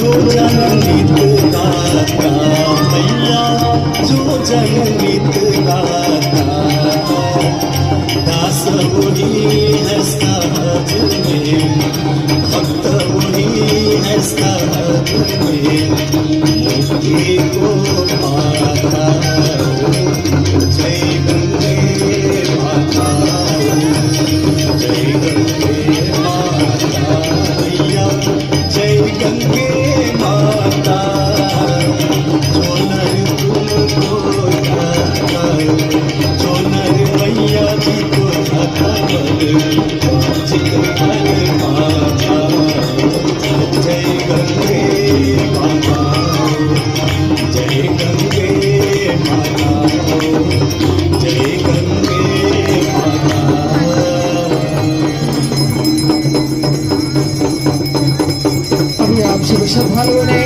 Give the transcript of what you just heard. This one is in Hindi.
जो जनमित गाता मैया जो जनमित गाता दास वही है साज में भक्त वही है साज में मुक्ति को पाता जय गंगे माता जय गंगे माता मैया जय गंगे माता जो नर तुमको जाता जो नर मैया जी को जाता चित्र माता जय गंगे माता जय गंगे माता जय गंगे माता। अभी आप सभी श्रद्धालुओं ने